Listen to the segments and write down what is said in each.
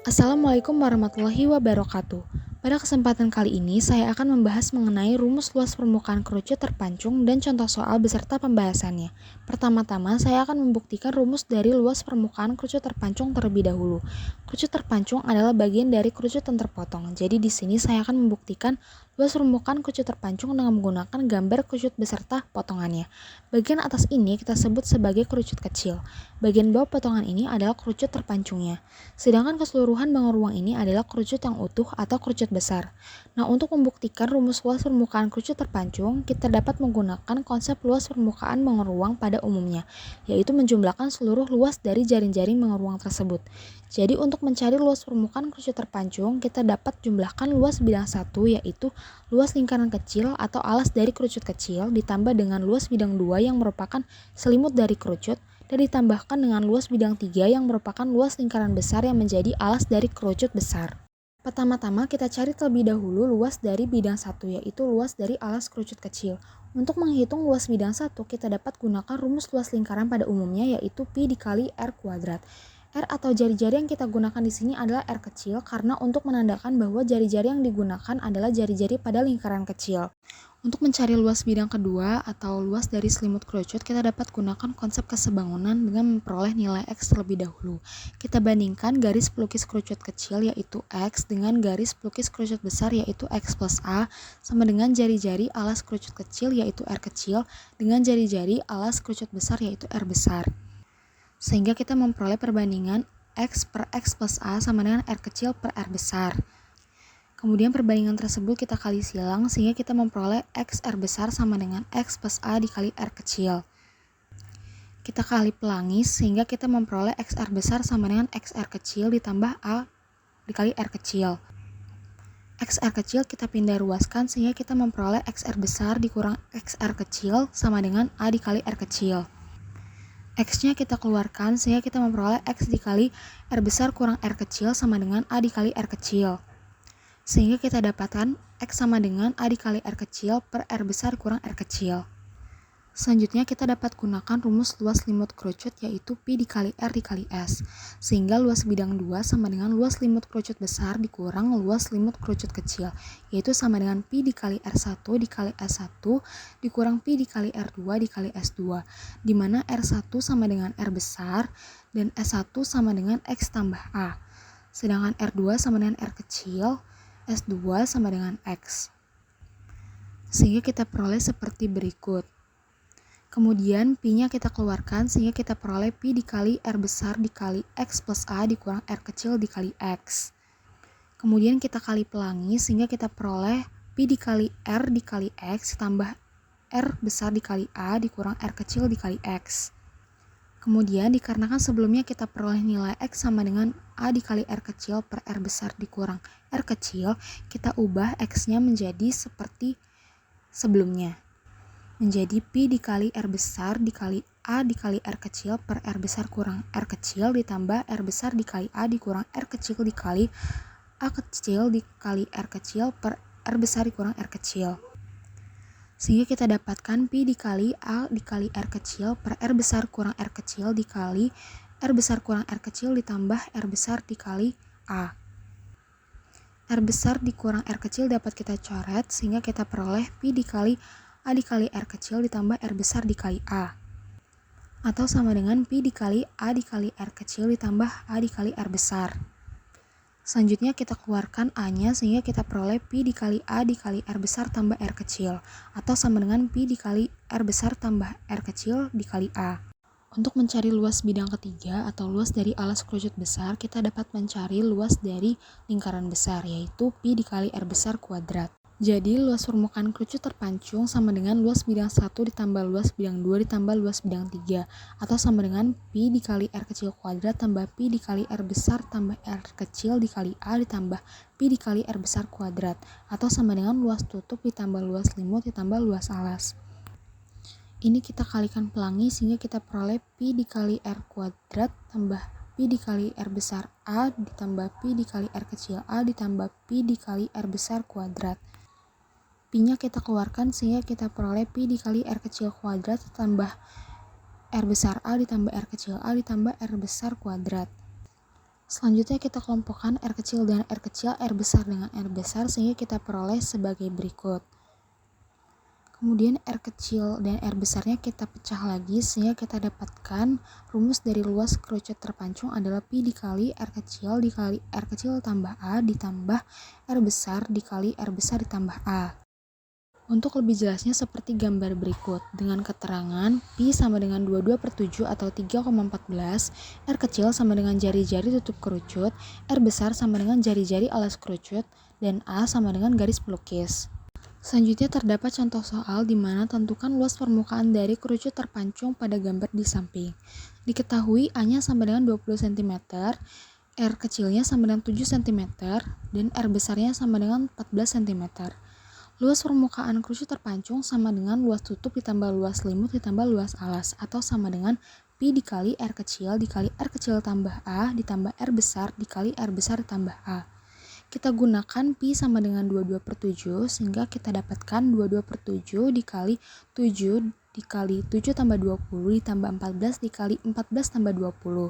Assalamualaikum warahmatullahi wabarakatuh. Pada kesempatan kali ini, saya akan membahas mengenai rumus luas permukaan kerucut terpancung dan contoh soal beserta pembahasannya. Pertama-tama, saya akan membuktikan rumus dari luas permukaan kerucut terpancung terlebih dahulu. Kerucut terpancung adalah bagian dari kerucut yang terpotong. Jadi di sini saya akan membuktikan luas permukaan kerucut terpancung dengan menggunakan gambar kerucut beserta potongannya. Bagian atas ini kita sebut sebagai kerucut kecil. Bagian bawah potongan ini adalah kerucut terpancungnya. Sedangkan keseluruhan bangun ruang ini adalah kerucut yang utuh atau kerucut besar. Nah, untuk membuktikan rumus luas permukaan kerucut terpancung, kita dapat menggunakan konsep luas permukaan bangun ruang pada umumnya, yaitu menjumlahkan seluruh luas dari jaring-jaring bangun ruang tersebut. Jadi, untuk mencari luas permukaan kerucut terpancung, kita dapat jumlahkan luas bidang 1, yaitu luas lingkaran kecil atau alas dari kerucut kecil, ditambah dengan luas bidang 2 yang merupakan selimut dari kerucut, dan ditambahkan dengan luas bidang 3 yang merupakan luas lingkaran besar yang menjadi alas dari kerucut besar. Pertama-tama kita cari terlebih dahulu luas dari bidang 1, yaitu luas dari alas kerucut kecil. Untuk menghitung luas bidang 1, kita dapat gunakan rumus luas lingkaran pada umumnya, yaitu Pi dikali R kuadrat. R atau jari-jari yang kita gunakan di sini adalah R kecil karena untuk menandakan bahwa jari-jari yang digunakan adalah jari-jari pada lingkaran kecil. Untuk mencari luas bidang kedua atau luas dari selimut kerucut, kita dapat gunakan konsep kesebangunan dengan memperoleh nilai X terlebih dahulu. Kita bandingkan garis pelukis kerucut kecil yaitu X dengan garis pelukis kerucut besar yaitu X plus A sama dengan jari-jari alas kerucut kecil yaitu R kecil dengan jari-jari alas kerucut besar yaitu R besar. Sehingga kita memperoleh perbandingan X per X plus A sama dengan R kecil per R besar. Kemudian perbandingan tersebut kita kali silang sehingga kita memperoleh XR besar sama dengan X plus A dikali R kecil. Kita kali pelangi sehingga kita memperoleh XR besar sama dengan XR kecil ditambah A dikali R kecil. XR kecil kita pindah ruaskan sehingga kita memperoleh XR besar dikurang XR kecil sama dengan A dikali R kecil. X-nya kita keluarkan sehingga kita memperoleh X dikali R besar kurang R kecil sama dengan A dikali R kecil. Sehingga kita dapatkan X sama dengan A dikali R kecil per R besar kurang R kecil. Selanjutnya kita dapat gunakan rumus luas limut kerucut yaitu Pi dikali R dikali S. Sehingga luas bidang 2 sama dengan luas limut kerucut besar dikurang luas limut kerucut kecil, yaitu sama dengan Pi dikali R1 dikali S1 dikurang Pi dikali R2 dikali S2, di mana R1 sama dengan R besar dan S1 sama dengan X tambah A. Sedangkan R2 sama dengan R kecil, S2 sama dengan X. Sehingga kita peroleh seperti berikut. Kemudian Pi-nya kita keluarkan sehingga kita peroleh Pi dikali R besar dikali X plus A dikurang R kecil dikali X. Kemudian kita kali pelangi sehingga kita peroleh Pi dikali R dikali X tambah R besar dikali A dikurang R kecil dikali X. Kemudian dikarenakan sebelumnya kita peroleh nilai X sama dengan A dikali R kecil per R besar dikurang R kecil, kita ubah X-nya menjadi seperti sebelumnya. Menjadi Pi dikali R besar dikali A dikali R kecil per R besar kurang R kecil ditambah R besar dikali A dikurang R kecil dikali A kecil dikali R kecil per R besar dikurang R kecil. Sehingga kita dapatkan Pi dikali A dikali R kecil per R besar kurang R kecil dikali R besar kurang R kecil ditambah R besar dikali A. R besar dikurang R kecil dapat kita coret sehingga kita peroleh Pi dikali A dikali R kecil ditambah R besar dikali A. Atau sama dengan Pi dikali A dikali R kecil ditambah A dikali R besar. Selanjutnya kita keluarkan A-nya sehingga kita peroleh Pi dikali A dikali R besar tambah R kecil. Atau sama dengan Pi dikali R besar tambah R kecil dikali A. Untuk mencari luas bidang ketiga atau luas dari alas kerucut besar, kita dapat mencari luas dari lingkaran besar, yaitu Pi dikali R besar kuadrat. Jadi, luas permukaan kerucut terpancung sama dengan luas bidang 1 ditambah luas bidang 2 ditambah luas bidang 3, atau sama dengan Pi dikali R kecil kuadrat tambah Pi dikali R besar tambah R kecil dikali A ditambah Pi dikali R besar kuadrat, atau sama dengan luas tutup ditambah luas limut ditambah luas alas. Ini kita kalikan pelangi sehingga kita peroleh Pi dikali R kuadrat tambah Pi dikali R besar A ditambah Pi dikali R kecil A ditambah Pi dikali R besar kuadrat. Pi-nya kita keluarkan sehingga kita peroleh Pi dikali R kecil kuadrat tambah R besar A ditambah R kecil A ditambah R besar kuadrat. Selanjutnya kita kelompokkan R kecil dengan R kecil, R besar dengan R besar sehingga kita peroleh sebagai berikut. Kemudian R kecil dan R besarnya kita pecah lagi sehingga kita dapatkan rumus dari luas kerucut terpancung adalah Pi dikali R kecil tambah A ditambah R besar dikali R besar ditambah A. Untuk lebih jelasnya seperti gambar berikut, dengan keterangan Pi sama dengan 22/7 atau 3,14, R kecil sama dengan jari-jari tutup kerucut, R besar sama dengan jari-jari alas kerucut, dan A sama dengan garis pelukis. Selanjutnya terdapat contoh soal di mana tentukan luas permukaan dari kerucut terpancung pada gambar di samping. Diketahui A-nya sama dengan 20 cm, R kecilnya sama dengan 7 cm, dan R besarnya sama dengan 14 cm. Luas permukaan kerucut terpancung sama dengan luas tutup ditambah luas selimut ditambah luas alas, atau sama dengan Pi dikali R kecil tambah A ditambah R besar dikali R besar ditambah A. Kita gunakan Pi sama dengan 22/7 sehingga kita dapatkan 22/7 dikali 7 dikali 7 tambah 20 ditambah 14 dikali 14 tambah 20.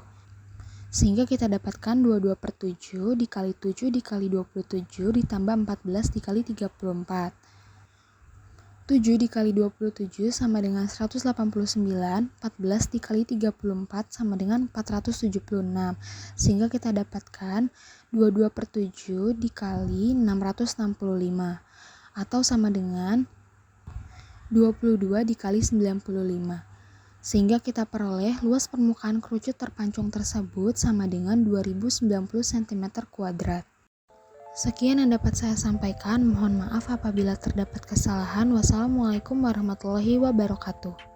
Sehingga kita dapatkan 22/7 dikali 7 dikali 27 ditambah 14 dikali 34. 7 dikali 27 sama dengan 189, 14 dikali 34 sama dengan 476, sehingga kita dapatkan 22/7 dikali 665, atau sama dengan 22 dikali 95, sehingga kita peroleh luas permukaan kerucut terpancung tersebut sama dengan 2090 cm². Sekian yang dapat saya sampaikan, mohon maaf apabila terdapat kesalahan. Wassalamualaikum warahmatullahi wabarakatuh.